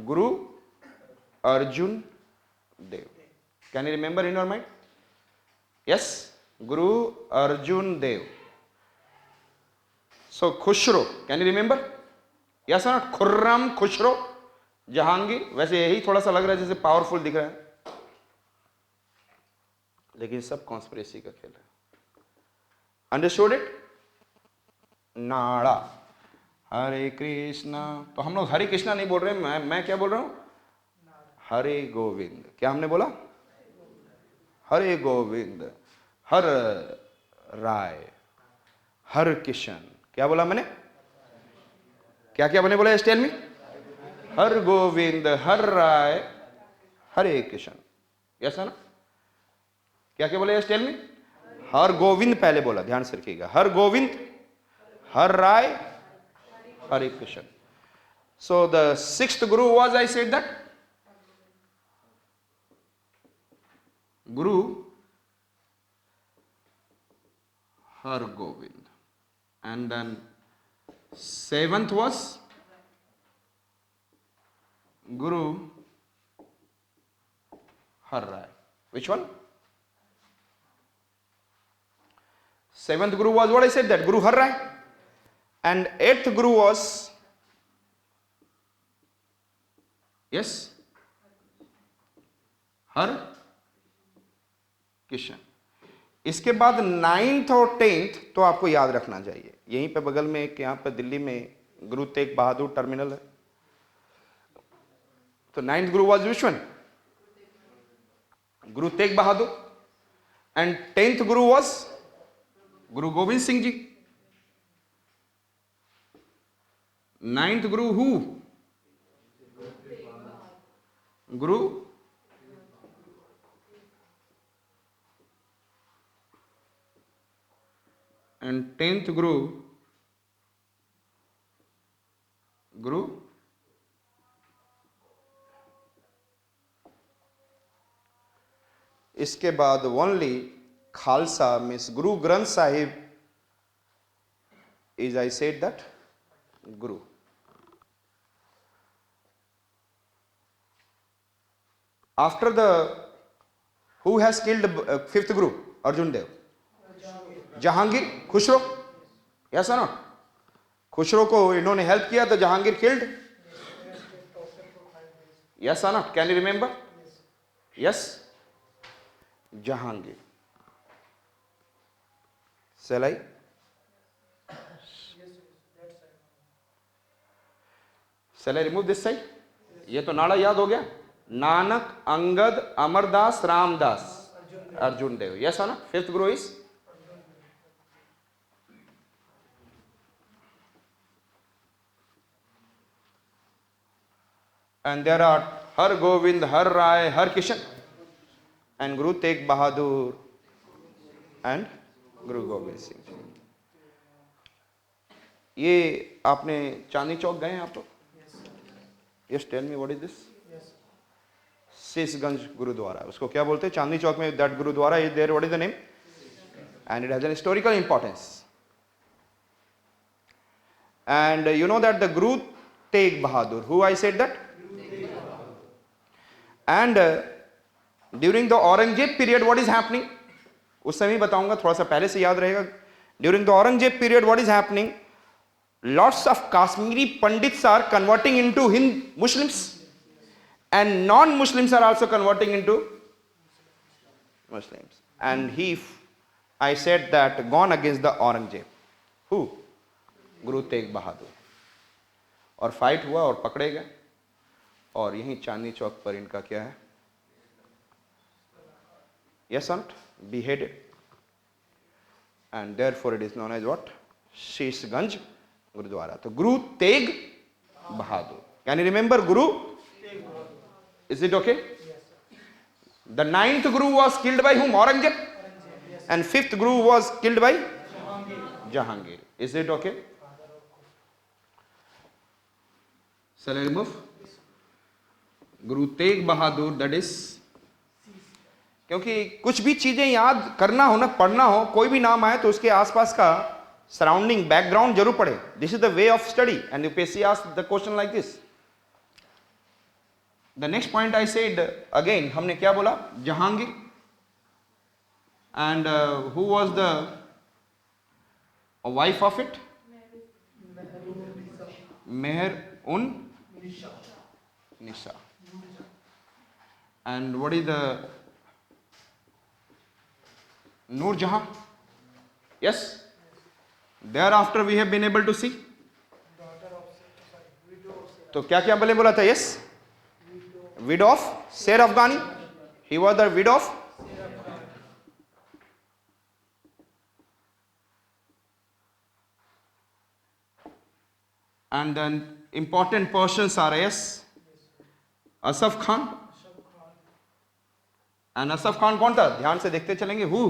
Guru Arjun Dev. Can you remember in your mind? Yes, Guru Arjun Dev. So Khushro, can you remember? Yes or not? Khurram, Khushro, Jahangir. वैसे यही थोड़ा सा लग रहा है जैसे पावरफुल दिख रहा है, लेकिन सब कॉन्स्पिरेसी का खेल है. Understood it? नाड़ा. हरे कृष्णा. तो हम लोग हरे कृष्णा नहीं बोल रहे, मैं क्या बोल रहा हूं? हरे गोविंद. क्या हमने बोला? हरे गोविंद, हर राय, हर किशन. क्या बोला मैंने? क्या क्या मैंने बोला? Tell me. Har Gobind, Har Rai, Hare Kishan. Yes है ना? क्या क्या बोले? Tell me. हर गोविंद पहले बोला, ध्यान से रखिएगा. हर गोविंद, हर राय, हरे Krishna. So the sixth guru was, I said that, Guru Har Govind, and then seventh was Guru Har Rai. Which one? Seventh guru was what I said, that Guru Har Rai. And eighth guru was, yes, Har Kishan. इसके बाद 9th और 10th तो आपको याद रखना चाहिए. यहीं पे बगल में एक, यहाँ पे दिल्ली में गुरु तेग बहादुर टर्मिनल है. तो 9th Guru was which one? Guru Tegh Bahadur. And 10th Guru was Guru Govind Singh ji. 9th Guru who? Guru and 10th guru, Guru इसके बाद only Khalsa means Guru Granth Sahib is, I said that, Guru. After the, who has killed fifth Guru? Arjun Dev. Jahangir, Khusro. Yes ना? खुशरो को इन्होंने help किया तो Jahangir killed. Yes ना? Can you remember? Yes, Jahangir. सेलाई. सेलाई रिमूव दिस साइड. ये तो नाड़ा याद हो गया. नानक, अंगद, अमरदास, रामदास, अर्जुन देव. यस ना? Fifth guru is and there are Har Govind, Har Rai, Har Kishan, and Guru Tegh Bahadur and Guru Gobind Singh. ये आपने चांदनी चौक गए हैं आप लोग? Yes, tell me what is this? Sheeshganj gurdwara. उसको क्या बोलते हैं? चांदनी चौक में that gurdwara is there. What is the name? And it has an historical importance. And you know that the Guru Tegh Bahadur, who I said that? And during the Aurangzeb period, what is happening? उस समय बताऊंगा, थोड़ा सा पहले से याद रहेगा. During the Aurangzeb period, what is happening? Lots of Kashmiri Pandits are converting into Muslims, and non-Muslims are also converting into Muslims. And I said that, gone against the Aurangzeb. Who? Guru Tegh Bahadur. और fight हुआ और पकड़े गए, और यहीं चांदनी चौक पर इनका क्या है? Yes or not? Beheaded. And therefore it is known as what? Sheeshganj gurdwara. तो Guru Tegh Bahadur. Can you remember Guru? Is it okay? The 9th Guru was killed by whom? Aurangzeb. And 5th Guru was killed by Jahangir. Is it okay? Shall I remove? Guru Tegh Bahadur, that is. क्योंकि कुछ भी चीजें याद करना हो ना, पढ़ना हो, कोई भी नाम आए तो उसके आसपास का सराउंडिंग बैकग्राउंड जरूर पढ़े. This is the way of study. And UPSC asks the question like this. The next point I said again, हमने क्या बोला? Jahangir. And who was the wife of it? Mehr un Nisa. And what is the Noor Jahan. Yes, thereafter we have been able to see. तो क्या क्या बोला था? Yes, widow of Sher Afghani. He was the widow of. And then important persons are, yes, Asaf Khan. And Asaf Khan कौन था? ध्यान से देखते चलेंगे. Who?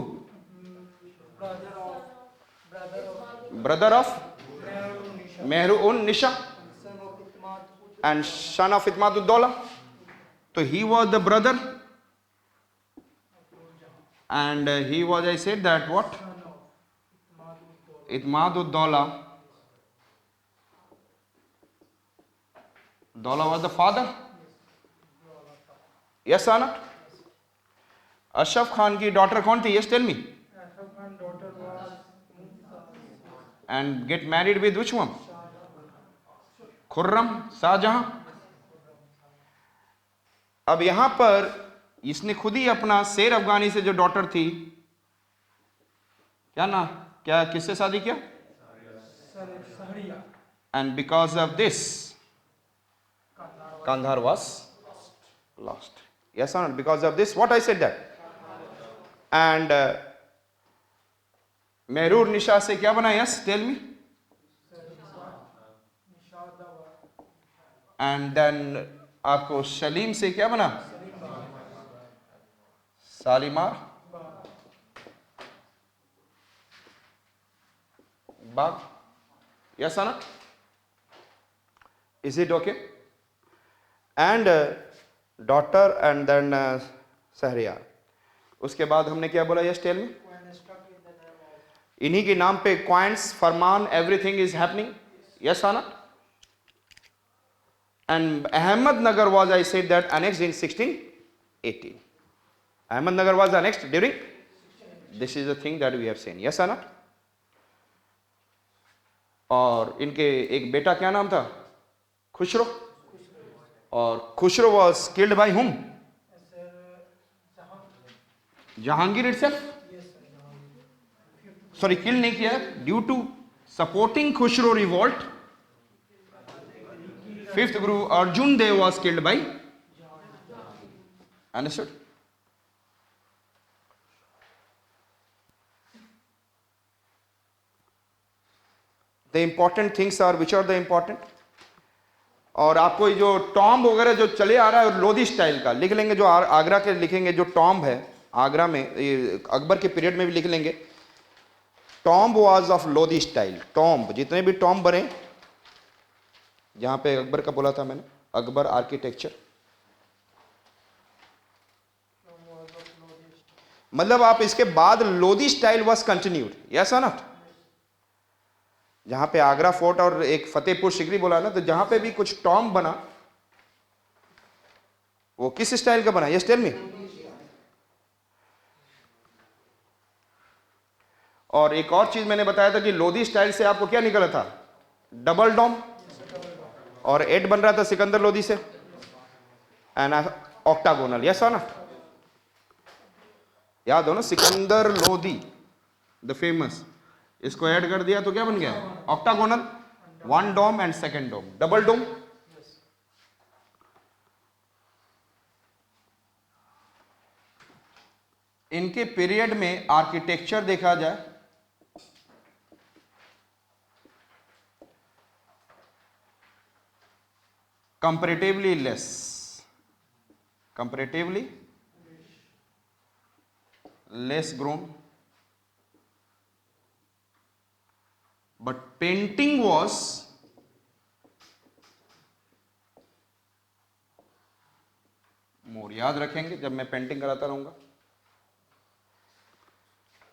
Brother of Mehrun Nisha and son of Itmad Ud-Dawla. So he was the brother, and he was, I said that what? Itmad Ud-Dawla. Dawla was the father. Yes or not? Ashraf Khan की daughter कौन थी? Yes, tell me. Ashraf Khan daughter was And get married with which one? Khurram, Shahjahan. अब यहां पर इसने खुद ही अपना शेर अफगानी से जो डॉटर थी, क्या ना, क्या किससे शादी किया? And because of this Kandhar was lost. Yes or not? Because of this, what I said that. And Mehrur Nisha से क्या बना? Yes, tell me. And then आपको शलीम से क्या बना? सालिमार बाग. Yes or not? Is it okay? And daughter and then Sahariya. उसके बाद हमने क्या बोला? Yes, tell me. इन्हीं के नाम पे coins, Farman, everything is happening. Yes or not? And Ahmednagar was, I said that, annexed in 1680. Ahmednagar was annexed during. This is the thing that we have seen. Yes or not? और इनके एक बेटा क्या नाम था? खुशरो. और Khusro was killed by whom? Jahangir itself. Sorry, kill नहीं किया. Due to supporting Khushro revolt, 5th Guru Arjun Dev was killed by. Understood? The important things are, which are the important? और आपको ये जो टॉम्ब वगैरह जो चले आ रहा है लोधी स्टाइल का लिख लेंगे. जो आगरा के लिखेंगे जो टॉम्ब है आगरा में, ये अकबर के पीरियड में भी लिख लेंगे. Tomb was of Lodhi style. Tomb, जितने भी टॉम्ब बने, जहां पे अकबर का बोला था मैंने, अकबर आर्किटेक्चर, मतलब आप इसके बाद Lodhi style was continued. Yes और नॉट? जहां पे आगरा फोर्ट और एक फतेहपुर सिकरी बोला ना, तो जहां पे भी कुछ टॉम्ब बना वो किस स्टाइल का बना? Yes, tell me. और एक और चीज मैंने बताया था कि लोधी स्टाइल से आपको क्या निकला था? Double dome. और 8 बन रहा था सिकंदर लोधी से, एंड ऑक्टागोनल. यस और नॉट? याद हो ना, सिकंदर लोधी द फेमस. इसको ऐड कर दिया तो क्या बन गया? Octagonal. 1 dome and 2nd dome, double dome. इनके पीरियड में आर्किटेक्चर देखा जाए, comparatively less, comparatively less grown, but painting was more. याद रखेंगे जब मैं पेंटिंग कराता रहूंगा.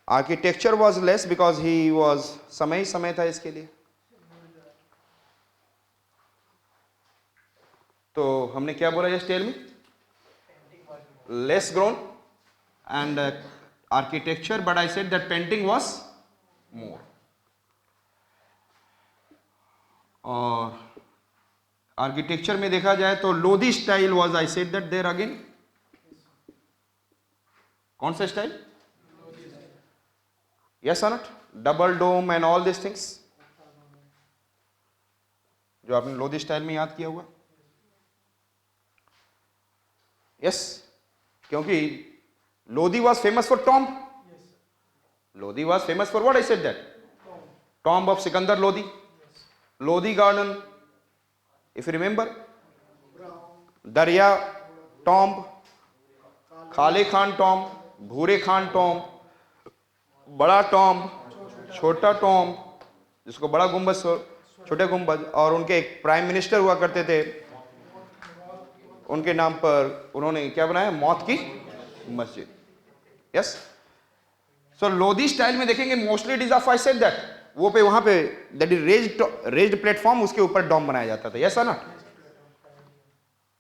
Architecture was less because he was, समय ही समय था इसके लिए. तो हमने क्या बोला, just tell me. Less grown and architecture, but I said that painting was more. और आर्किटेक्चर में देखा जाए तो Lodhi style was, I said that there again. कौन सा स्टाइल? यस और not? Double dome and all this things जो आपने लोधी स्टाइल में याद किया हुआ. यस, क्योंकि Lodhi was famous for tomb. Lodhi was famous for what? I said that tomb of Sikandar Lodhi, Lodhi garden, if you remember, दरिया टॉम्ब, खाले खान टॉम्ब, भूरे खान टॉम्ब, बड़ा टॉम्ब, छोटा टॉम्ब, जिसको बड़ा गुंबद, छोटे गुंबद, और उनके एक प्राइम मिनिस्टर हुआ करते थे, उनके नाम पर उन्होंने क्या बनाया? मौत की मस्जिद. यस, सो लोधी स्टाइल में देखेंगे mostly it is of, I said that वो पे वहां पे दैट इज रेज्ड प्लेटफॉर्म, उसके ऊपर डॉम बनाया जाता था. यस और नॉट?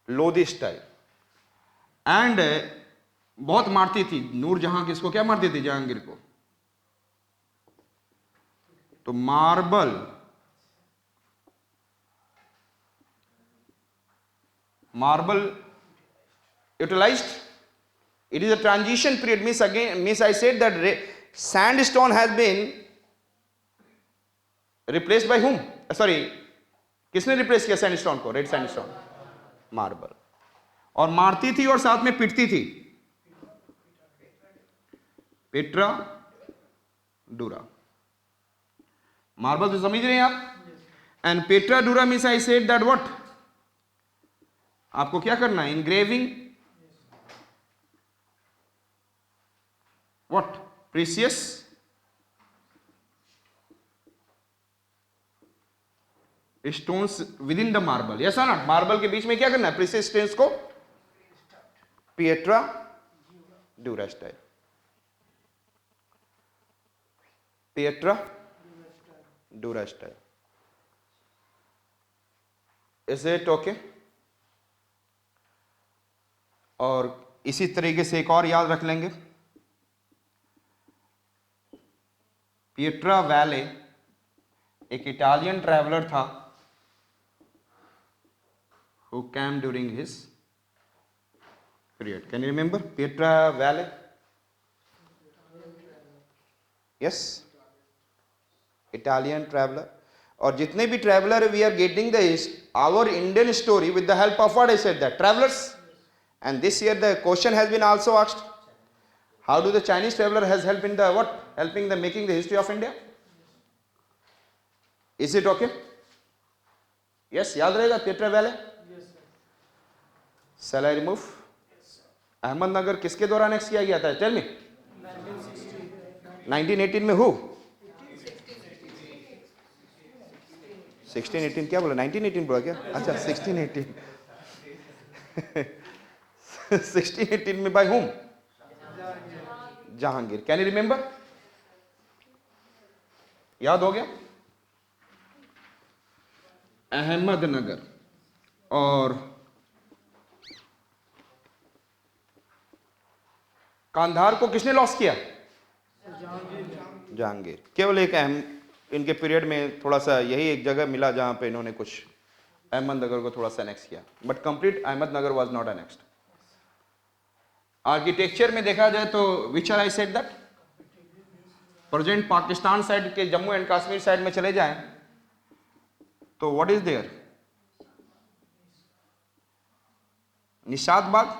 लोधी स्टाइल. एंड बहुत मारती थी नूरजहां, किसको क्या मारती थी? जहांगीर को. तो marble utilized. It is a transition period. Means I said that sandstone has been replaced by whom? Sorry, किसने रिप्लेस किया सैंडस्टोन को? Red sandstone, marble. और मारती थी और साथ में पिटती थी. पेट्रा डूरा. मार्बल तो समझ रहे हैं आप? And pietra dura means I said that what, आपको क्या करना है? Engraving what? Precious stones within the marble. Yes और नॉट? मार्बल के बीच में क्या करना है? प्रीसियस स्टोन्स को pietra dura style. Pietra dura style. Is it okay? और इसी तरीके से एक और याद रख लेंगे. पिएट्रा वैले एक इटालियन ट्रैवलर था who came during his period. Can you remember Pietra Valley? Yes, Italian traveler. और जितने भी traveller, we are getting the our Indian story with the help of what I said, that travelers. And this year the question has been also asked, how do the Chinese traveler has helped in the what? Helping the making the history of India. Is it okay? Yes, याद रहेगा Pietra Valley? Shall I remove? Ahmednagar किसके द्वारा next किया गया था? Tell me. 1918 में who? 1618 क्या बोला? 1918 बोला क्या? अच्छा 1618. 1618 में by whom? Jahangir. Can you remember? याद हो गया? अहमदनगर. और कांधार को किसने लॉस किया? जहांगीर. केवल एक अहम इनके पीरियड में थोड़ा सा यही एक जगह मिला जहां पे इन्होंने कुछ अहमदनगर को थोड़ा सा अनेक्स किया, but complete Ahmednagar was not annexed. Architecture में देखा जाए तो which are I said that present Pakistan side के जम्मू एंड कश्मीर साइड में चले जाएं तो what is there? Nishat Bagh.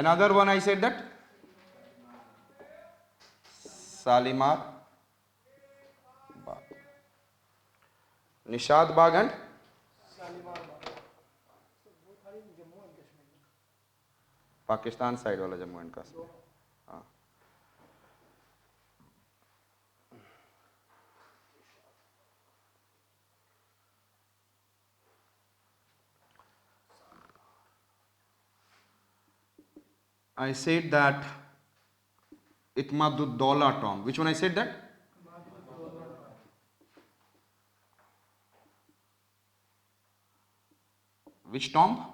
Another one I said that Shalimar Bagh. Nishad Bagh and Pakistan side वाला जम्मू एंड कश्मीर. हाँ. I said that Itmaduddaulah tomb. Which one I said that? Which tomb?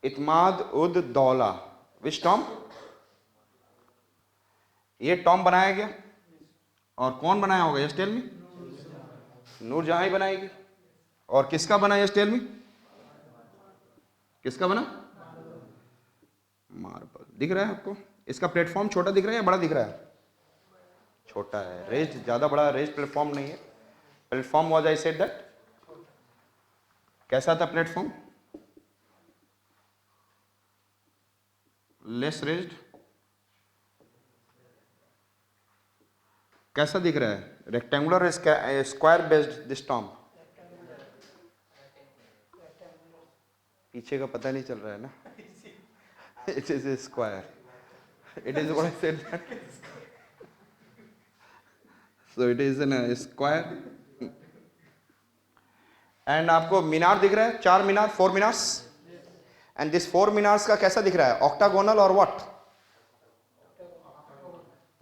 Itimad ud Daula. Which tomb? ये tomb बनाया गया और कौन बनाया होगा? Yes tell me. नूरजहां ही बनाएगी। और किसका बना? Yes tell me. किसका बना? मार्बल। दिख रहा है आपको? इसका प्लेटफॉर्म छोटा दिख रहा है या बड़ा दिख रहा है? छोटा है। रेस्ड ज्यादा बड़ा रेस्ड प्लेटफॉर्म नहीं है। Platform was, I said that, कैसा था प्लेटफॉर्म? Less raised. कैसा दिख रहा है? Rectangular, square based this tomb? पीछे का पता नहीं चल रहा है ना? It is a square. It is what I said that. So it is an square. And आपको मीनार दिख रहा है? 4 मीनार, 4 मीनार्स। एंड दिस 4 मीनार्स का कैसा दिख रहा है? ऑक्टागोनल और व्हाट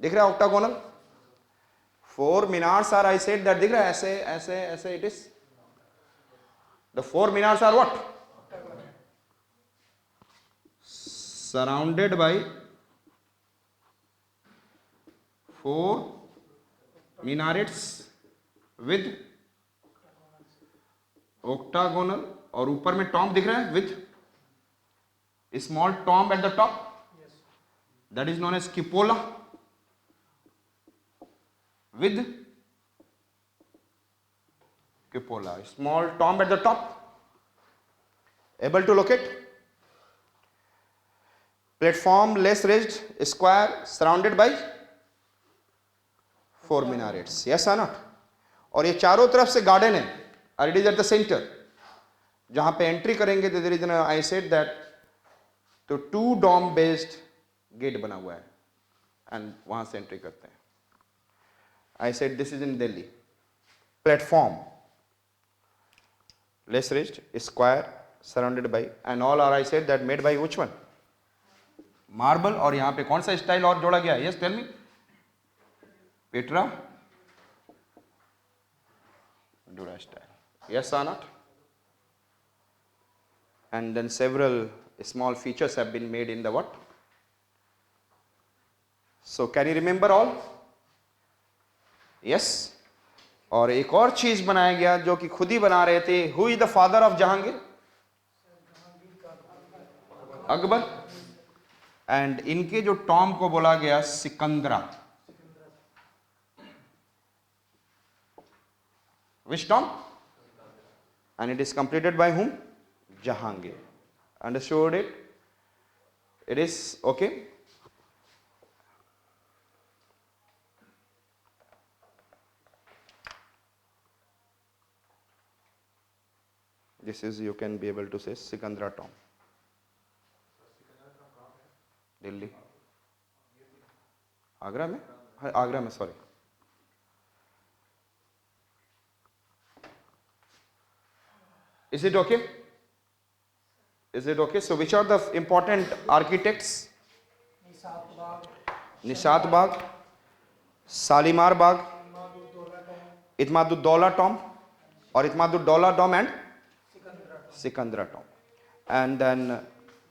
दिख रहा है? Octagonal. 4 minars are, I said that, दिख रहा है ऐसे ऐसे ऐसे। It is the 4 minars are what? Surrounded by 4 minarets with octagonal, और ऊपर में टॉम्ब दिख रहा है with small tomb at the top, that is known as cupola, with cupola, small tomb at the top. Able to locate? Platform less raised, square, surrounded by 4 minarets. Yes or not? और ये चारों तरफ से garden है, और it is at the center. जहां पे entry करेंगे तो there is, I said that, तो 2 डॉम बेस्ड गेट बना हुआ है एंड वहां से एंट्री करते हैं। I said this is in Delhi. Platform less raised, square, surrounded by, and all are, I said that, made by which one? Marble। और यहां पे कौन सा स्टाइल और जोड़ा गया? Yes, tell me. Petra Dura style. Yes or not? And then several small features have been made in the what? So can you remember all? Yes. और एक और चीज बनाया गया जो कि खुद ही बना रहे थे। Who is the father of Jahangir? Akbar. And इनके जो टॉम को बोला गया Sikandra. Which tomb? And it is completed by whom? Jahangir. Understood it? It is okay? This is, you can be able to say, Sikandra tomb, Delhi, Agra में, आगरा में, sorry. Is it okay? Is it okay? So which are the important architects? Nishat Bagh, Shalimar Bagh, Itimaduddaula tomb, और Itimaduddaula tomb and Sikandra tomb. And then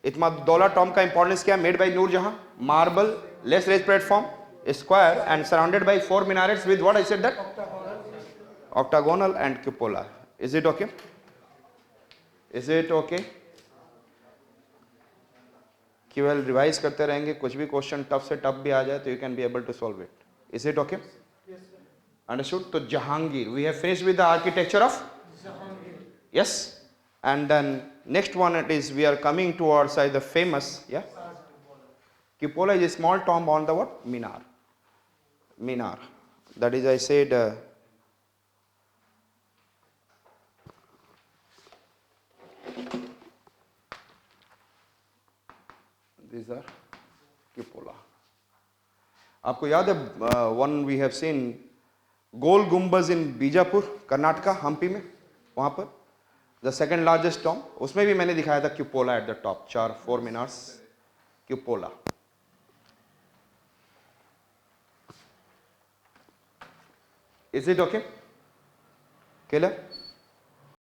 Itimaduddaula tomb का importance क्या? Made by Noorjahan, marble, less raised platform, square, and surrounded by 4 minarets with what I said that? Octagonal and cupola. Is it okay? Is it okay? केवल revise करते रहेंगे, कुछ भी question tough से tough भी आ जाए तो you can be able to solve it. Is it okay? Understood? तो Jahangir, we have finished with the architecture of yes. And then next one, it is, we are coming towards the famous, yeah, cupola is a small tomb on the what? Minar. Minar. That is, I said, these are cupola. आपको याद है one we have seen गोल गुम्बज in Bijapur, Karnataka, Hampi में, वहां पर the second largest tomb, उसमें भी मैंने दिखाया था cupola at the top, 4 minars, cupola. Is it okay? Clear?